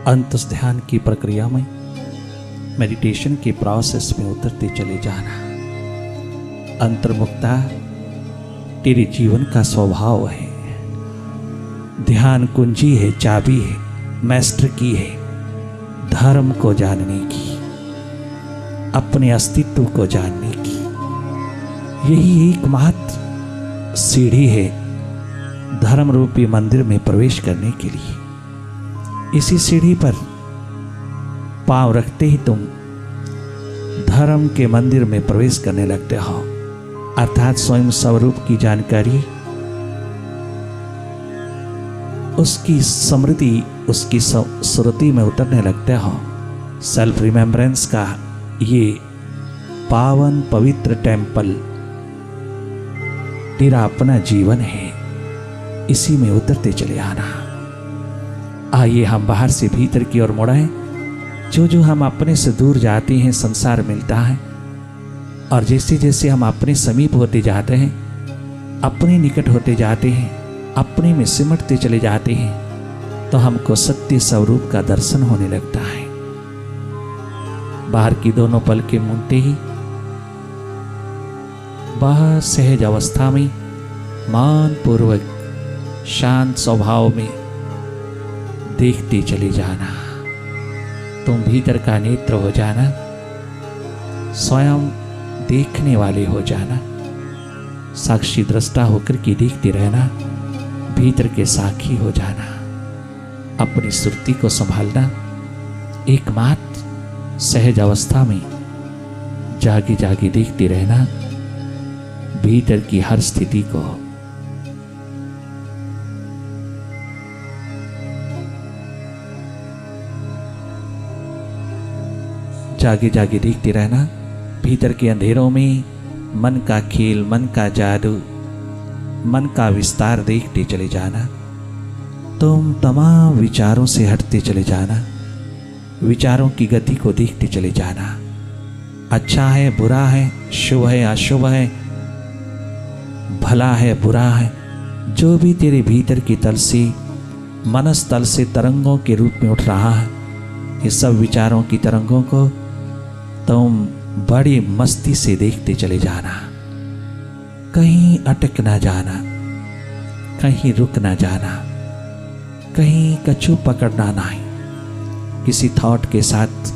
अंतस ध्यान की प्रक्रिया में, मेडिटेशन के प्रोसेस में उतरते चले जाना। अंतर्मुखता तेरे जीवन का स्वभाव है। ध्यान कुंजी है, चाबी है, मास्टर की है धर्म को जानने की, अपने अस्तित्व को जानने की। यही एकमात्र सीढ़ी है धर्म रूपी मंदिर में प्रवेश करने के लिए। इसी सीढ़ी पर पांव रखते ही तुम धर्म के मंदिर में प्रवेश करने लगते हो, अर्थात स्वयं स्वरूप की जानकारी, उसकी स्मृति, उसकी सुरति में उतरने लगते हो। सेल्फ रिमेम्बरेंस का ये पावन पवित्र टेम्पल तेरा अपना जीवन है, इसी में उतरते चले आना। आइए हम बाहर से भीतर की ओर मुड़ाएं। जो जो हम अपने से दूर जाते हैं संसार मिलता है, और जैसे जैसे हम अपने समीप होते जाते हैं, अपने निकट होते जाते हैं, अपने में सिमटते चले जाते हैं, तो हमको सत्य स्वरूप का दर्शन होने लगता है। बाहर की दोनों पलकें मूंदते ही बहुत सहज अवस्था में मान पूर्वक शांत स्वभाव में देखते चले जाना। तुम भीतर का नेत्र हो जाना, स्वयं देखने वाले हो जाना, साक्षी दृष्टा होकर के देखते रहना, भीतर के साक्षी हो जाना, अपनी सुरती को संभालना। एकमात्र सहज अवस्था में जागे जागे देखते रहना भीतर की हर स्थिति को। जागे जागे देखते रहना भीतर के अंधेरों में मन का खेल, मन का जादू, मन का विस्तार देखते चले जाना। तुम तमाम विचारों से हटते चले जाना, विचारों की गति को देखते चले जाना। अच्छा है, बुरा है, शुभ है, अशुभ है, भला है, बुरा है, जो भी तेरे भीतर की तल से, मनस तल से तरंगों के रूप में उठ रहा है, ये सब विचारों की तरंगों को तुम बड़ी मस्ती से देखते चले जाना। कहीं अटक ना जाना, कहीं रुक ना जाना, कहीं कछु पकड़ना नहीं, किसी थॉट के साथ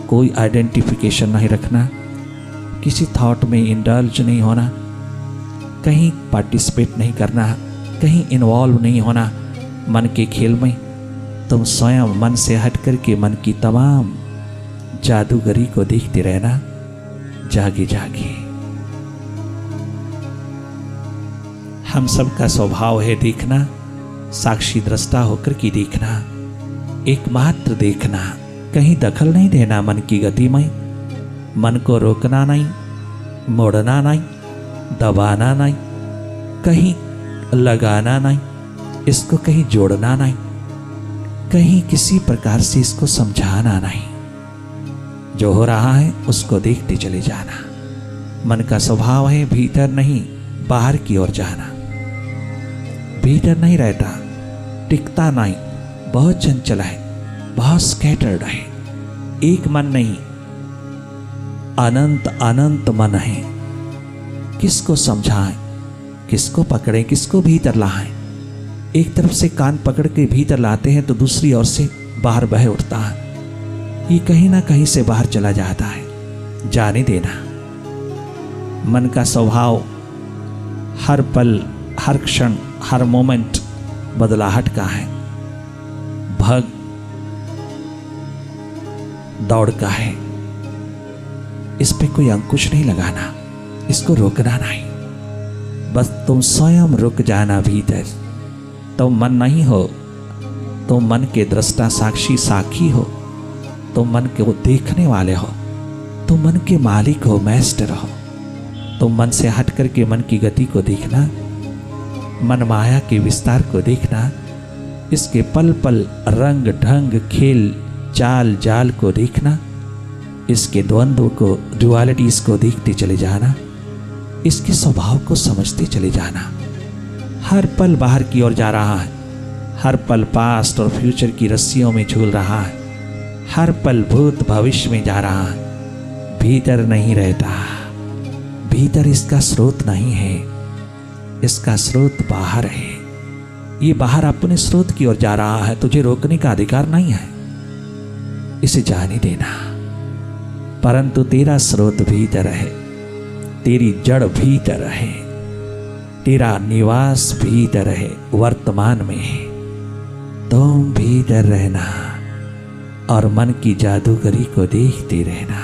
कोई आइडेंटिफिकेशन नहीं रखना, किसी थॉट में इंडल्ज नहीं होना, कहीं पार्टिसिपेट नहीं करना, कहीं इन्वॉल्व नहीं होना मन के खेल में। तुम स्वयं मन से हट करके मन की तमाम जादूगरी को देखते रहना जागे जागे। हम सबका स्वभाव है देखना, साक्षी दृष्टा होकर के देखना, एकमात्र देखना, कहीं दखल नहीं देना मन की गति में, मन को रोकना नहीं, मोड़ना नहीं, दबाना नहीं, कहीं लगाना नहीं, इसको कहीं जोड़ना नहीं, कहीं किसी प्रकार से इसको समझाना नहीं। जो हो रहा है उसको देखते चले जाना। मन का स्वभाव है भीतर नहीं बाहर की ओर जाना। भीतर नहीं रहता, टिकता नहीं, बहुत चंचल है, बहुत स्कैटर्ड है, एक मन नहीं, अनंत अनंत मन है। किसको समझाएं, किसको पकड़ें, किसको भीतर लाएं। एक तरफ से कान पकड़ के भीतर लाते हैं तो दूसरी ओर से बाहर बह उठता है, ये कहीं ना कहीं से बाहर चला जाता है। जाने देना। मन का स्वभाव हर पल, हर क्षण, हर मोमेंट बदलाहट का है, भग दौड़ का है। इस पे कोई अंकुश नहीं लगाना, इसको रोकना नहीं, बस तुम स्वयं रुक जाना भीतर। तुम मन नहीं हो, तुम मन के दृष्टा साक्षी साखी हो, तुम मन के वो देखने वाले हो, तुम मन के मालिक हो, मास्टर हो। तुम मन से हट करके मन की गति को देखना, मन माया के विस्तार को देखना, इसके पल पल रंग ढंग खेल चाल जाल को देखना, इसके द्वंद्व को, डुअलिटीज को देखते चले जाना, इसके स्वभाव को समझते चले जाना। हर पल बाहर की ओर जा रहा है, हर पल पास्ट और फ्यूचर की रस्सियों में झूल रहा है, हर पल भूत भविष्य में जा रहा है, भीतर नहीं रहता। भीतर इसका स्रोत नहीं है, इसका स्रोत बाहर है। ये बाहर अपने स्रोत की ओर जा रहा है, तुझे रोकने का अधिकार नहीं है, इसे जाने देना। परंतु तेरा स्रोत भीतर है, तेरी जड़ भीतर है, तेरा निवास भीतर है, वर्तमान में है। तुम भीतर रहना और मन की जादूगरी को देखते रहना,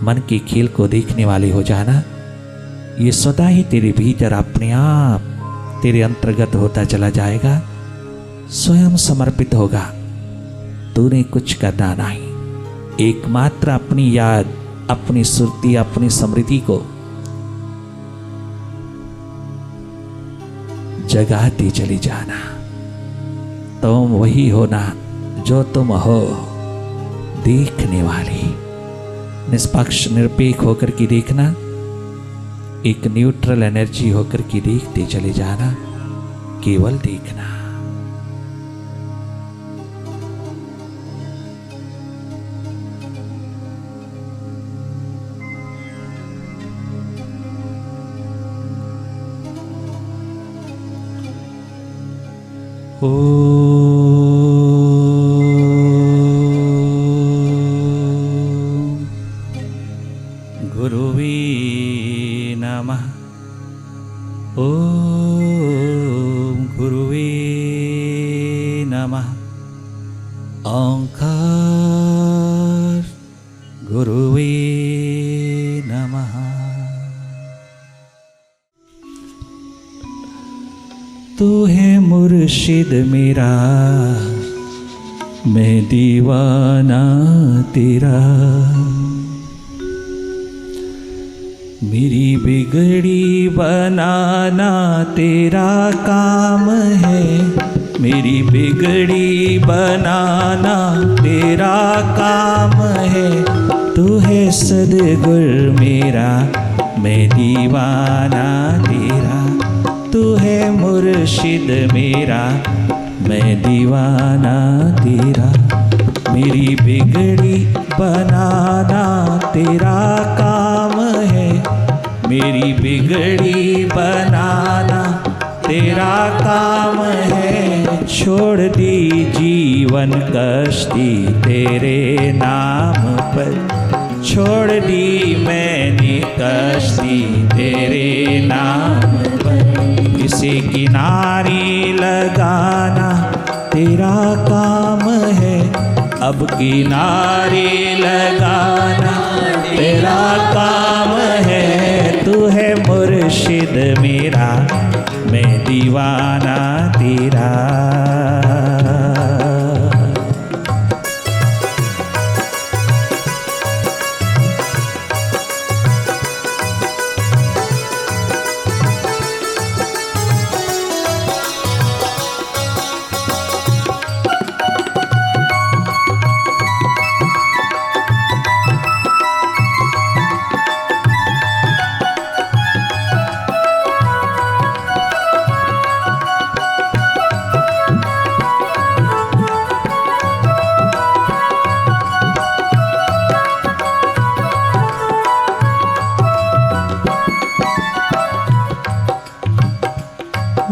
मन के खेल को देखने वाले हो जाना। ये स्वतः ही तेरे भीतर अपने आप तेरे अंतर्गत होता चला जाएगा, स्वयं समर्पित होगा। तूने कुछ करना नहीं, एकमात्र अपनी याद, अपनी सुरती, अपनी स्मृति को जगाते चली जाना। तुम वही होना जो तुम हो, देखने वाली, निष्पक्ष निरपेक्ष होकर के देखना, एक न्यूट्रल एनर्जी होकर के देखते चले जाना, केवल देखना। गुरुवे नमः। ओम गुरुवे नमः। ओंकार गुरुवे नमः। तू है मुर्शिद मेरा, मैं दीवाना तेरा। मेरी बिगड़ी बनाना तेरा काम है, मेरी बिगड़ी बनाना तेरा काम है। तू है सद्गुर मेरा, मैं दीवाना तेरा। तू है मुर्शिद मेरा, मैं दीवाना तेरा। मेरी बिगड़ी बनाना तेरा काम है, मेरी बिगड़ी बनाना तेरा काम है। छोड़ दी जीवन कश्ती तेरे नाम पर, छोड़ दी मैंने कश्ती तेरे नाम पर। इसे किनारे लगाना तेरा काम है, अब किनारे लगाना तेरा काम है। तू है मुर्शिद मेरा, मैं दीवाना तेरा।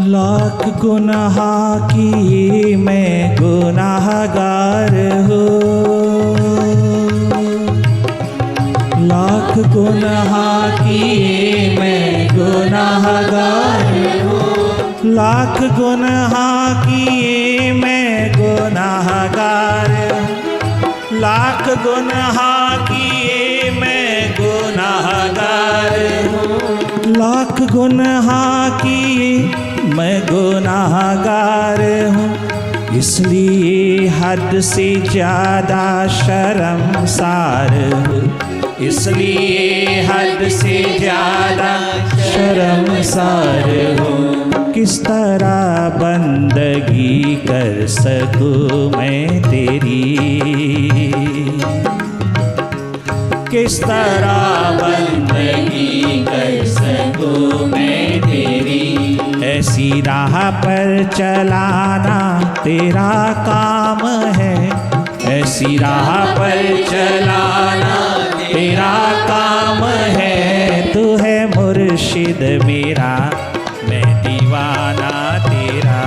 लाख गुनाह किए मैं गुनाहगार हूँ, लाख गुनाह किए मैं गुनाहगार हूँ। लाख गुनाह किए मैं गुनाहगार, लाख गुनाह किए मैं गुनाहगार हूँ। लाख गुनाह किए मैं गुनाहगार हूँ, इसलिए हद से ज़्यादा शर्मसार हूँ, इसलिए हद से ज़्यादा शर्मसार हूँ। किस तरह बंदगी कर सकूँ मैं तेरी, किस तरह बंदगी कर सकूँ मैं तेरी। ऐसी ऐसी राह पर चलाना तेरा काम है, ऐसी राह पर चलाना तेरा काम है। तू है मुर्शिद मेरा, मैं दीवाना तेरा।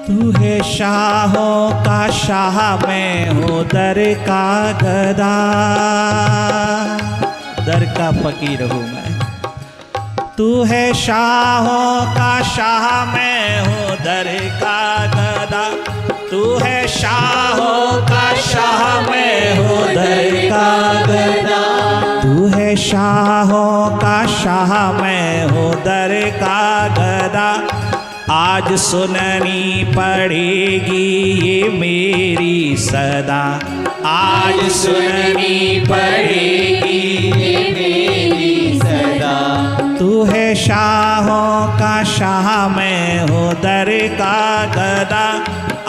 तू है शाहों का शाह, मैं हूँ दर का गदा, दर का फकीर हूँ मैं। तू है शाहों का शाह, मैं हूँ दर का गदा। तू है शाहों का शाह, मैं हूँ दर का गदा। तू है शाहों का शाह, मैं हूँ दर का गदा। आज सुननी पड़ेगी ये मेरी सदा, आज सुननी पड़ेगी ये मेरी सदा। तू है शाहों का शाह, मैं हूँ दर का गदा।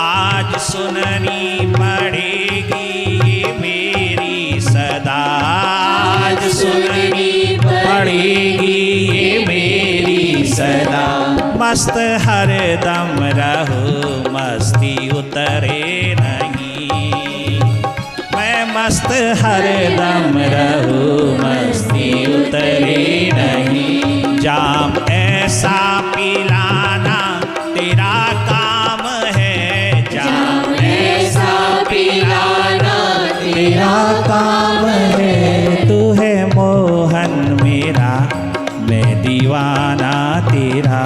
आज सुननी पड़ेगी ये मेरी सदा, आज सुननी पड़ेगी ये मेरी सदा। मस्त हर दम रहूं, मस्ती उतरे नहीं। मैं मस्त हर दम रहूं, मस्ती उतरे नहीं। जाम ऐसा पिलाना तेरा काम है, जाम ऐसा पिलाना तेरा काम है। तू है मोहन मेरा, मैं दीवाना तेरा।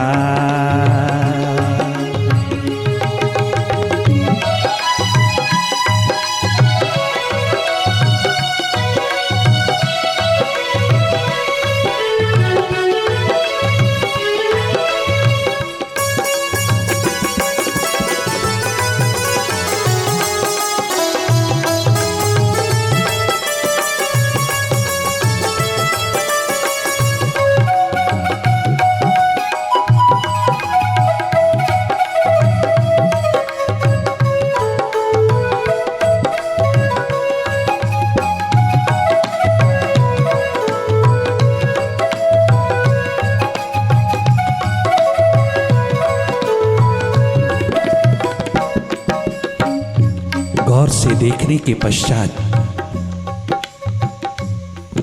गौर से देखने के पश्चात,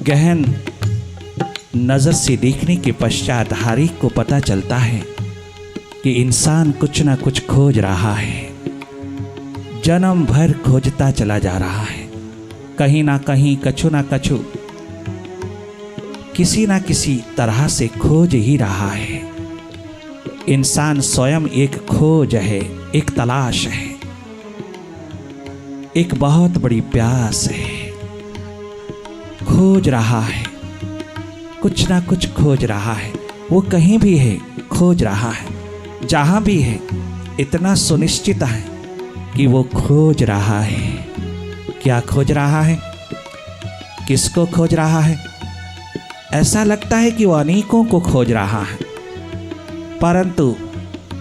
गहन नजर से देखने के पश्चात हर एक को पता चलता है कि इंसान कुछ ना कुछ खोज रहा है, जन्म भर खोजता चला जा रहा है। कहीं ना कहीं, कछु ना कछु, किसी ना किसी तरह से खोज ही रहा है। इंसान स्वयं एक खोज है, एक तलाश है, एक बहुत बड़ी प्यास है। खोज रहा है, कुछ ना कुछ खोज रहा है। वो कहीं भी है, खोज रहा है। जहां भी है, इतना सुनिश्चित है कि वो खोज रहा है। क्या खोज रहा है? किसको खोज रहा है? ऐसा लगता है कि वो अनेकों को खोज रहा है, परंतु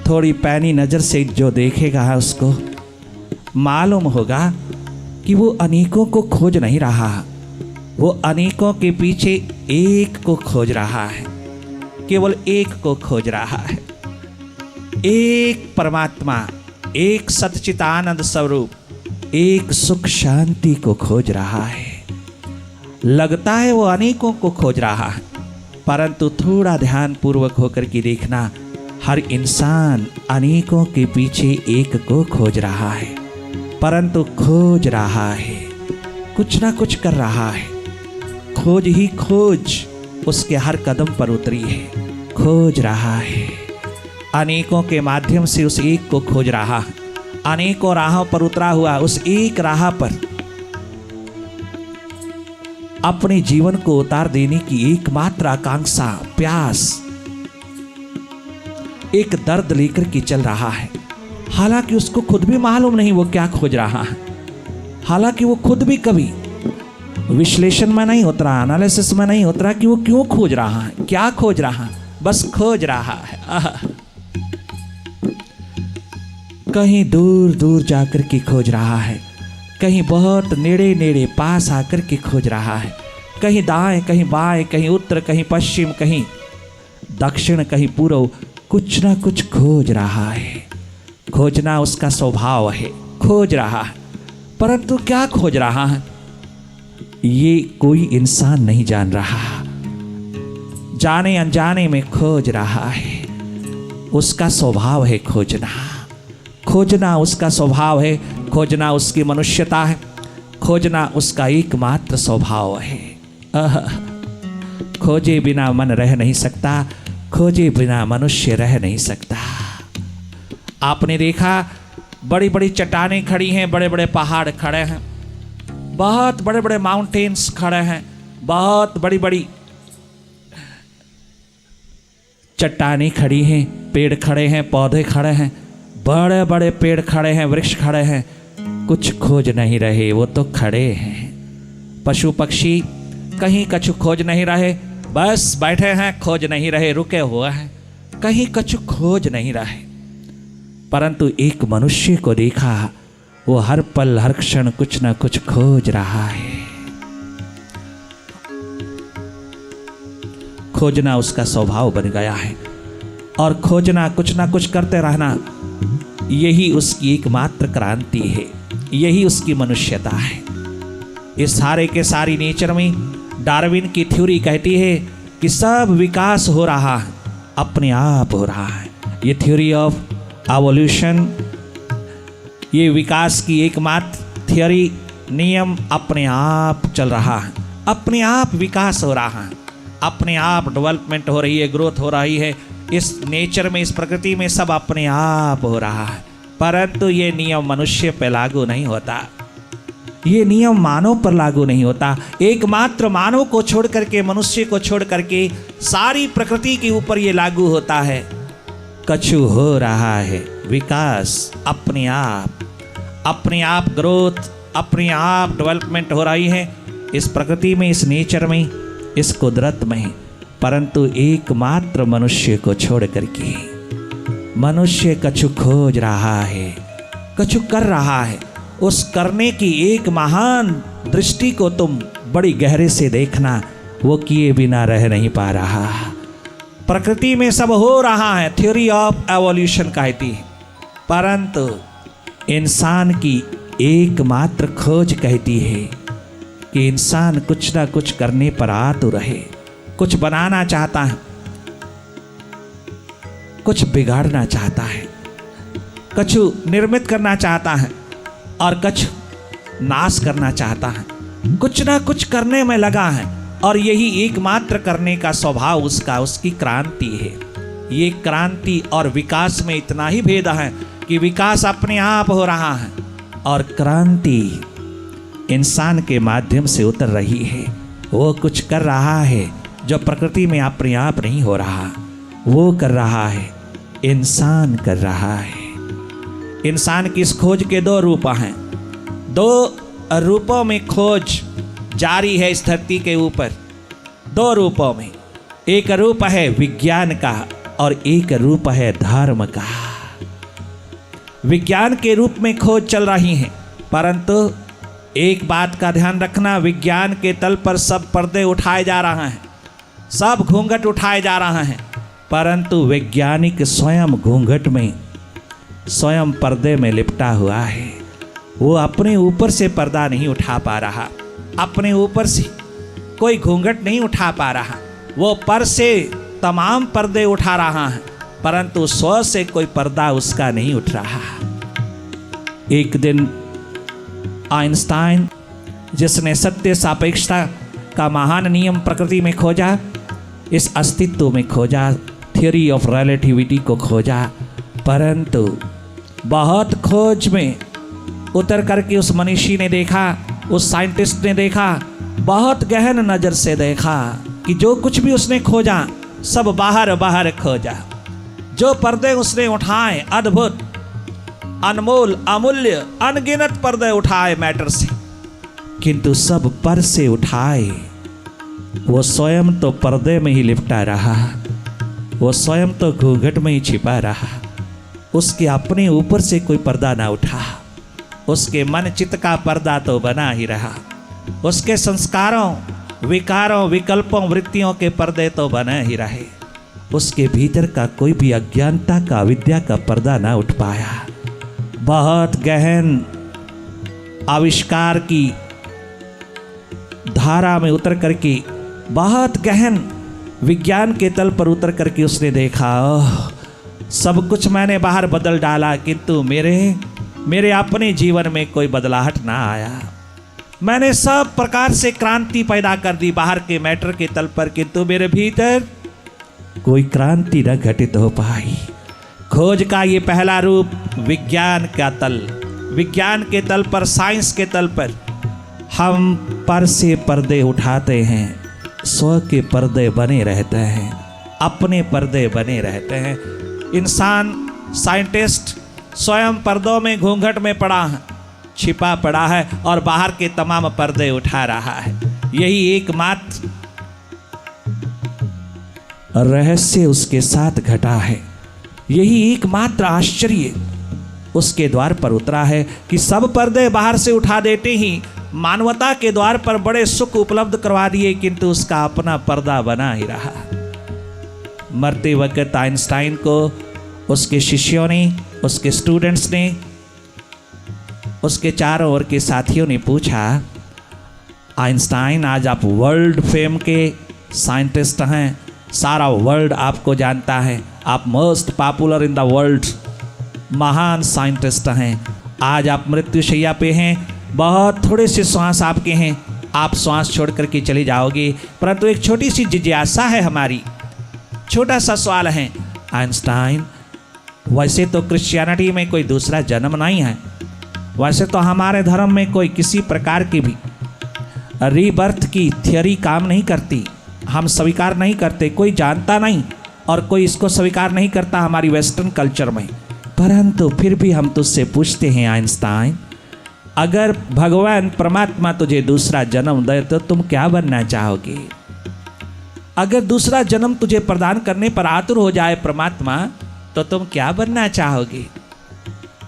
थोड़ी पैनी नज़र से जो देखेगा उसको मालूम होगा कि वो अनेकों को खोज नहीं रहा। वो अनेकों के पीछे एक को खोज रहा है, केवल एक को खोज रहा है। एक परमात्मा, एक सच्चिदानंद स्वरूप, एक सुख शांति को खोज रहा है। लगता है वो अनेकों को खोज रहा है, परंतु थोड़ा ध्यान पूर्वक होकर के देखना, हर इंसान अनेकों के पीछे एक को खोज रहा है, परंतु खोज रहा है, कुछ ना कुछ कर रहा है। खोज ही खोज उसके हर कदम पर उतरी है। खोज रहा है, अनेकों के माध्यम से उस एक को खोज रहा है, अनेकों राहों पर उतरा हुआ, उस एक राह पर अपने जीवन को उतार देने की एकमात्र आकांक्षा, प्यास, एक दर्द लेकर के चल रहा है। हालांकि उसको खुद भी मालूम नहीं वो क्या खोज रहा है। हालांकि वो खुद भी कभी विश्लेषण में नहीं उतरा, एनालिसिस में नहीं उतरा कि वो क्यों खोज रहा है, क्या खोज रहा है, बस खोज रहा है। कहीं दूर दूर जाकर के खोज रहा है, कहीं बहुत नेड़े नेड़े पास आकर के खोज रहा है, कहीं दाएं कहीं बाएं, कहीं उत्तर कहीं पश्चिम, कहीं दक्षिण कहीं पूर्व, कुछ ना कुछ खोज रहा है। खोजना उसका स्वभाव है, खोज रहा है। परंतु क्या खोज रहा है ये कोई इंसान नहीं जान रहा। जाने अनजाने में खोज रहा है। उसका स्वभाव है खोजना। खोजना उसका स्वभाव है, खोजना उसकी मनुष्यता है, खोजना उसका एकमात्र स्वभाव है। खोजे बिना मन रह नहीं सकता, खोजे बिना मनुष्य रह नहीं सकता। आपने देखा बड़ी बड़ी चट्टानें खड़ी हैं, बड़े बड़े पहाड़ खड़े हैं, बहुत बड़े बड़े माउंटेन्स खड़े हैं, बहुत बड़ी बड़ी चट्टानें खड़ी हैं, पेड़ खड़े हैं, पौधे खड़े हैं, बड़े बड़े पेड़ खड़े हैं, वृक्ष खड़े हैं, कुछ खोज नहीं रहे, वो तो खड़े हैं। पशु पक्षी कहीं कछु खोज नहीं रहे, बस बैठे हैं, खोज नहीं रहे, रुके हुए हैं, कहीं कछु खोज नहीं रहे। परंतु एक मनुष्य को देखा, वो हर पल हर क्षण कुछ ना कुछ खोज रहा है। खोजना उसका स्वभाव बन गया है और खोजना, कुछ ना कुछ करते रहना, यही उसकी एकमात्र क्रांति है, यही उसकी मनुष्यता है। इस सारे के सारी नेचर में डार्विन की थ्योरी कहती है कि सब विकास हो रहा है, अपने आप हो रहा है। ये थ्योरी ऑफ एवोल्यूशन, ये विकास की एकमात्र थ्योरी, नियम अपने आप चल रहा है, अपने आप विकास हो रहा है, अपने आप डेवलपमेंट हो रही है, ग्रोथ हो रही है। इस नेचर में, इस प्रकृति में सब अपने आप हो रहा है। परंतु ये नियम मनुष्य पर लागू नहीं होता, ये नियम मानव पर लागू नहीं होता। एकमात्र मानव को छोड़ करके, मनुष्य को छोड़ करके सारी प्रकृति के ऊपर ये लागू होता है। कछु हो रहा है विकास, अपने आप ग्रोथ, अपने आप डेवलपमेंट हो रही है इस प्रकृति में, इस नेचर में, इस कुदरत में। परंतु एकमात्र मनुष्य को छोड़ करके मनुष्य कछु खोज रहा है, कछु कर रहा है। उस करने की एक महान दृष्टि को तुम बड़ी गहरे से देखना, वो किए बिना रह नहीं पा रहा। प्रकृति में सब हो रहा है, थ्योरी ऑफ एवोल्यूशन कहती है, परंतु इंसान की एकमात्र खोज कहती है कि इंसान कुछ ना कुछ करने पर आतुर रहे, कुछ बनाना चाहता है, कुछ बिगाड़ना चाहता है, कुछ निर्मित करना चाहता है और कुछ नाश करना चाहता है। कुछ ना कुछ करने में लगा है और यही एकमात्र करने का स्वभाव उसका, उसकी क्रांति है। ये क्रांति और विकास में इतना ही भेद है कि विकास अपने आप हो रहा है और क्रांति इंसान के माध्यम से उतर रही है। वो कुछ कर रहा है जो प्रकृति में अपने आप नहीं हो रहा, वो कर रहा है, इंसान कर रहा है। इंसान की इस खोज के दो रूप हैं, दो रूपों में खोज जारी है इस धरती के ऊपर, दो रूपों में। एक रूप है विज्ञान का और एक रूप है धर्म का। विज्ञान के रूप में खोज चल रही है, परंतु एक बात का ध्यान रखना, विज्ञान के तल पर सब पर्दे उठाए जा रहे हैं, सब घूंघट उठाए जा रहे हैं, परंतु वैज्ञानिक स्वयं घूंघट में, स्वयं पर्दे में लिपटा हुआ है। वो अपने ऊपर से पर्दा नहीं उठा पा रहा, अपने ऊपर से कोई घूंघट नहीं उठा पा रहा। वो पर से तमाम पर्दे उठा रहा है, परंतु स्व से कोई पर्दा उसका नहीं उठ रहा। एक दिन आइंस्टाइन, जिसने सत्य सापेक्षता का महान नियम प्रकृति में खोजा, इस अस्तित्व में खोजा, थ्योरी ऑफ रिलेटिविटी को खोजा, परंतु बहुत खोज में उतर करके उस मनीषी ने देखा, उस साइंटिस्ट ने देखा, बहुत गहन नज़र से देखा कि जो कुछ भी उसने खोजा सब बाहर बाहर खोजा। जो पर्दे उसने उठाए, अद्भुत, अनमोल, अमूल्य, अनगिनत पर्दे उठाए मैटर से, किंतु सब पर से उठाए वो स्वयं तो पर्दे में ही लिपटा रहा, वो स्वयं तो घूंघट में ही छिपा रहा। उसके अपने ऊपर से कोई पर्दा ना उठा, उसके मन चित्त का पर्दा तो बना ही रहा। उसके संस्कारों, विकारों, विकल्पों, वृत्तियों के पर्दे तो बने ही रहे। उसके भीतर का कोई भी अज्ञानता का, अविद्या का पर्दा ना उठ पाया। बहुत गहन आविष्कार की धारा में उतर करके, बहुत गहन विज्ञान के तल पर उतर करके उसने देखा, सब कुछ मैंने बाहर बदल डाला, किंतु मेरे अपने जीवन में कोई बदलाहट ना आया। मैंने सब प्रकार से क्रांति पैदा कर दी बाहर के मैटर के तल पर, किंतु मेरे भीतर कोई क्रांति न घटित हो पाई। खोज का ये पहला रूप विज्ञान का तल, विज्ञान के तल पर, साइंस के तल पर हम पर से पर्दे उठाते हैं, स्व के पर्दे बने रहते हैं, अपने पर्दे बने रहते हैं। इंसान, साइंटिस्ट स्वयं पर्दों में, घूंघट में पड़ा है, छिपा पड़ा है और बाहर के तमाम पर्दे उठा रहा है। यही एकमात्र रहस्य उसके साथ घटा है, यही एकमात्र आश्चर्य उसके द्वार पर उतरा है कि सब पर्दे बाहर से उठा देते ही मानवता के द्वार पर बड़े सुख उपलब्ध करवा दिए, किंतु उसका अपना पर्दा बना ही रहा। मरते वक्त आइंस्टाइन को उसके शिष्यों ने, उसके स्टूडेंट्स ने, उसके चारों ओर के साथियों ने पूछा, आइंस्टाइन आज आप वर्ल्ड फेम के साइंटिस्ट हैं, सारा वर्ल्ड आपको जानता है, आप most popular in the world, महान साइंटिस्ट हैं। आज आप मृत्युशैया पे हैं, बहुत थोड़े से श्वास आपके हैं, आप श्वास छोड़ करके चले जाओगे, परंतु एक छोटी सी जिज्ञासा है हमारी, छोटा सा सवाल है। आइंस्टाइन, वैसे तो क्रिश्चियनिटी में कोई दूसरा जन्म नहीं है, वैसे तो हमारे धर्म में कोई किसी प्रकार की भी रीबर्थ की थियोरी काम नहीं करती, हम स्वीकार नहीं करते, कोई जानता नहीं और कोई इसको स्वीकार नहीं करता हमारी वेस्टर्न कल्चर में। परंतु फिर भी हम तुझसे पूछते हैं आइंस्टाइन, अगर भगवान परमात्मा तुझे दूसरा जन्म दे तो तुम क्या बनना चाहोगे? अगर दूसरा जन्म तुझे प्रदान करने पर आतुर हो जाए परमात्मा, तो तुम क्या बनना चाहोगे?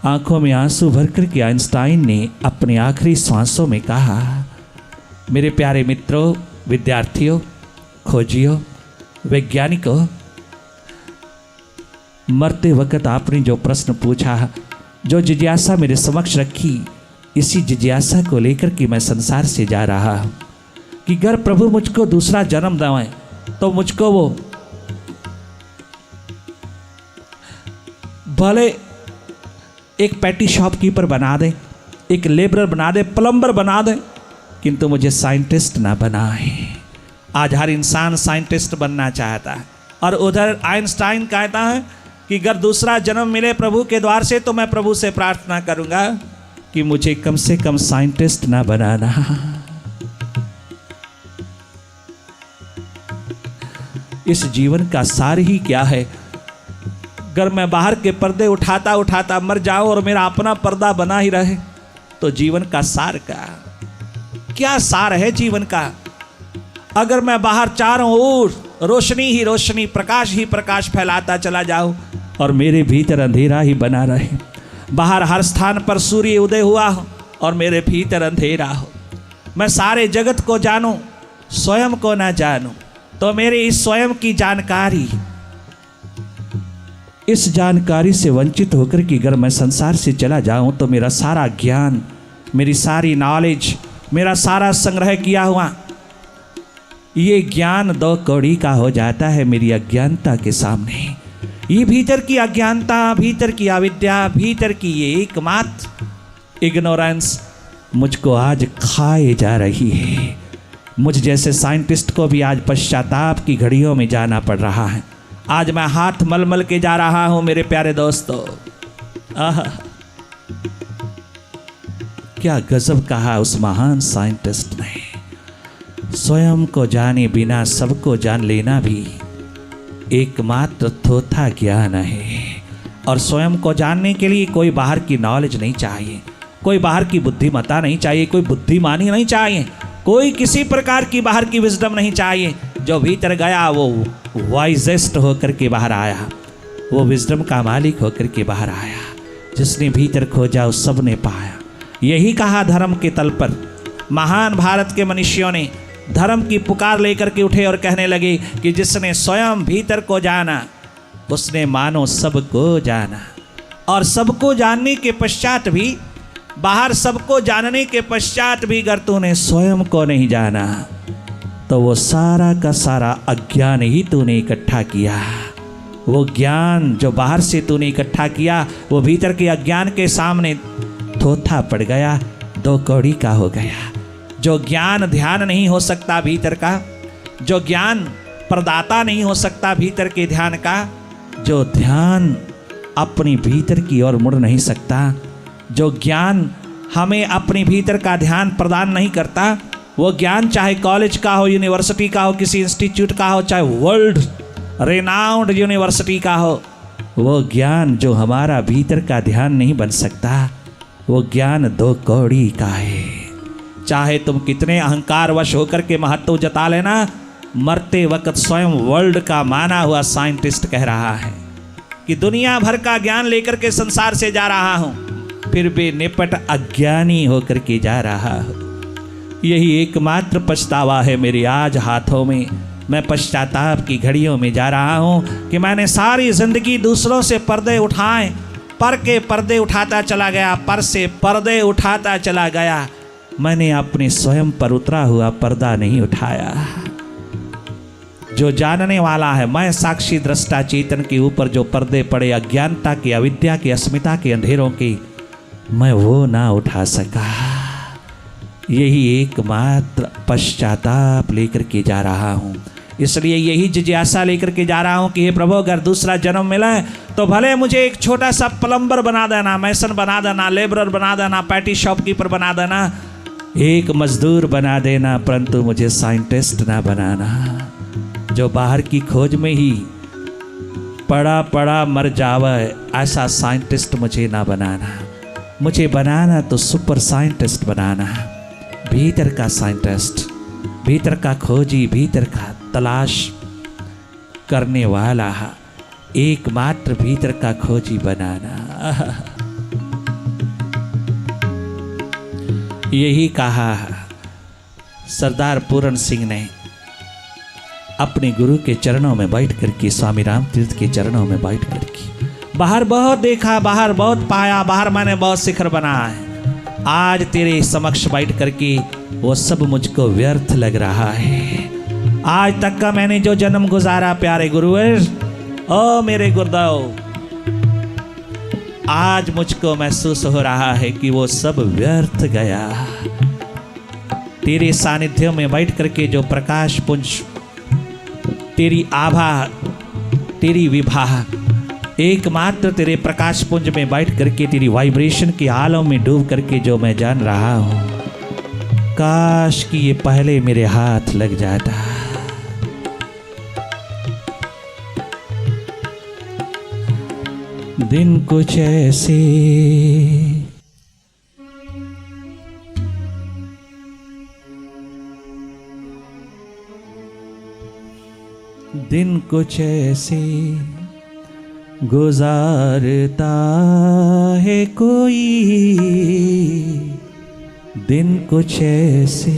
आंखों में आंसू भरकर के आइंस्टाइन ने अपने आखिरी सांसों में कहा, मेरे प्यारे मित्रों, विद्यार्थियों, खोजियों, वैज्ञानिकों, मरते वक्त आपने जो प्रश्न पूछा, जो जिज्ञासा मेरे समक्ष रखी, इसी जिज्ञासा को लेकर के मैं संसार से जा रहा हूँ कि अगर प्रभु मुझको दूसरा जन्म दें तो मुझको वो भले एक पैटी शॉपकीपर बना दे, एक लेबरर बना दे, प्लम्बर बना दे, किंतु मुझे साइंटिस्ट ना बनाए। आज हर इंसान साइंटिस्ट बनना चाहता है और उधर आइंस्टाइन कहता है कि अगर दूसरा जन्म मिले प्रभु के द्वार से तो मैं प्रभु से प्रार्थना करूंगा कि मुझे कम से कम साइंटिस्ट ना बनाना। इस जीवन का सार ही क्या है? अगर मैं बाहर के पर्दे उठाता उठाता मर जाऊं और मेरा अपना पर्दा बना ही रहे तो जीवन का सार क्या सार है जीवन का? अगर मैं बाहर चारों ओर रोशनी ही रोशनी, प्रकाश ही प्रकाश फैलाता चला जाऊं और मेरे भीतर अंधेरा ही बना रहे, बाहर हर स्थान पर सूर्य उदय हुआ हो और मेरे भीतर अंधेरा हो, मैं सारे जगत को जानूं, स्वयं को ना जानूं, तो मेरे इस स्वयं की जानकारी, इस जानकारी से वंचित होकर कि अगर मैं संसार से चला जाऊं तो मेरा सारा ज्ञान, मेरी सारी नॉलेज, मेरा सारा संग्रह किया हुआ ये ज्ञान 2 कौड़ी का हो जाता है मेरी अज्ञानता के सामने। ये भीतर की अज्ञानता, भीतर की अविद्या, भीतर की ये एकमात्र इग्नोरेंस मुझको आज खाए जा रही है। मुझ जैसे साइंटिस्ट को भी आज पश्चाताप की घड़ियों में जाना पड़ रहा है। आज मैं हाथ मल मल के जा रहा हूँ मेरे प्यारे दोस्तों। क्या गजब कहा उस महान साइंटिस्ट ने। स्वयं को जाने बिना सबको जान लेना भी एकमात्र थोथा ज्ञान है। और स्वयं को जानने के लिए कोई बाहर की नॉलेज नहीं चाहिए, कोई बाहर की बुद्धिमत्ता नहीं चाहिए, कोई बुद्धिमानी नहीं चाहिए, कोई किसी प्रकार की बाहर की विजडम नहीं चाहिए। जो भीतर गया वो वाइजेस्ट होकर के बाहर आया, वो विजडम का मालिक होकर के बाहर आया। जिसने भीतर खोजा उस सब ने पाया। यही कहा धर्म के तल पर महान भारत के मनुष्यों ने। धर्म की पुकार लेकर के उठे और कहने लगे कि जिसने स्वयं भीतर को जाना उसने मानो सबको जाना। और सबको जानने के पश्चात भी, बाहर सबको जानने के पश्चात भी अगर तूने स्वयं को नहीं जाना तो वो सारा का सारा अज्ञान ही तूने इकट्ठा किया। वो ज्ञान जो बाहर से तूने इकट्ठा किया वो भीतर के अज्ञान के सामने थोथा पड़ गया, दो कौड़ी का हो गया। जो ज्ञान ध्यान नहीं हो सकता भीतर का, जो ज्ञान प्रदाता नहीं हो सकता भीतर के ध्यान का, जो ध्यान अपनी भीतर की ओर मुड़ नहीं सकता, जो ज्ञान हमें अपने भीतर का ध्यान प्रदान नहीं करता, वो ज्ञान चाहे कॉलेज का हो, यूनिवर्सिटी का हो, किसी इंस्टीट्यूट का हो, चाहे वर्ल्ड रेनाउंड यूनिवर्सिटी का हो, वो ज्ञान जो हमारा भीतर का ध्यान नहीं बन सकता, वो ज्ञान दो कौड़ी का है। चाहे तुम कितने अहंकारवश होकर के महत्व जता लेना, मरते वक्त स्वयं वर्ल्ड का माना हुआ साइंटिस्ट कह रहा है कि दुनिया भर का ज्ञान लेकर के संसार से जा रहा हूं, फिर भी निपट अज्ञानी होकर के जा रहा हूं। यही एकमात्र पछतावा है मेरे आज हाथों में। मैं पश्चाताप की घड़ियों में जा रहा हूं कि मैंने सारी जिंदगी दूसरों से पर्दे उठाए, पर के पर्दे उठाता चला गया, पर से पर्दे उठाता चला गया। मैंने अपने स्वयं पर उतरा हुआ पर्दा नहीं उठाया। जो जानने वाला है, मैं साक्षी दृष्टा चेतन के ऊपर जो पर्दे पड़े अज्ञानता के, अविद्या के, अस्मिता के, अंधेरों के, मैं वो ना उठा सका। यही एकमात्र पश्चाताप लेकर के जा रहा हूँ। इसलिए यही जिज्ञासा लेकर के जा रहा हूँ कि हे प्रभु, अगर दूसरा जन्म मिला तो भले मुझे एक छोटा सा प्लम्बर बना देना, मैसन बना देना, लेबरर बना देना, पैटी शॉपकीपर बना देना, एक मजदूर बना देना, परंतु मुझे साइंटिस्ट ना बनाना जो बाहर की खोज में ही पड़ा पड़ा मर जावे। ऐसा साइंटिस्ट मुझे ना बनाना। मुझे बनाना तो सुपर साइंटिस्ट बनाना, भीतर का साइंटिस्ट, भीतर का खोजी, भीतर का तलाश करने वाला, एकमात्र भीतर का खोजी बनाना। यही कहा सरदार पूरण सिंह ने अपने गुरु के चरणों में बैठ करके, स्वामी राम तीर्थ के चरणों में बैठ करके। बाहर बहुत देखा, बाहर बहुत पाया, बाहर मैंने बहुत शिखर बनाया है, आज तेरे समक्ष बैठ करके वो सब मुझको व्यर्थ लग रहा है। आज तक का मैंने जो जन्म गुजारा प्यारे गुरुवर, ओ मेरे गुरुदेव, आज मुझको महसूस हो रहा है कि वो सब व्यर्थ गया। तेरे सानिध्य में बैठ करके जो प्रकाश पुंज, तेरी आभा, तेरी विभा, एकमात्र तेरे प्रकाश पुंज में बैठ करके तेरी वाइब्रेशन के आलम में डूब करके जो मैं जान रहा हूँ, काश कि ये पहले मेरे हाथ लग जाता। दिन कुछ ऐसे दिन कुछ ऐसे गुजारता है कोई, दिन कुछ ऐसे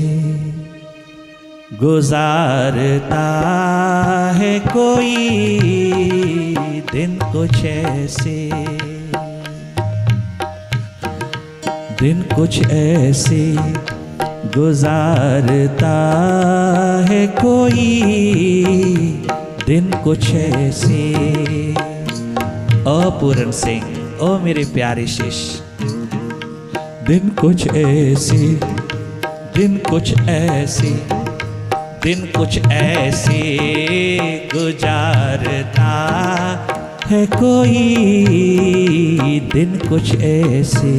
गुजारता है कोई, दिन कुछ ऐसे, दिन कुछ ऐसे गुजारता है कोई, दिन कुछ ऐसे। ओ पूरण सिंह, ओ मेरे प्यारे शिष्य, दिन कुछ ऐसे, दिन कुछ ऐसे, दिन कुछ ऐसे गुजारता है कोई, दिन कुछ ऐसे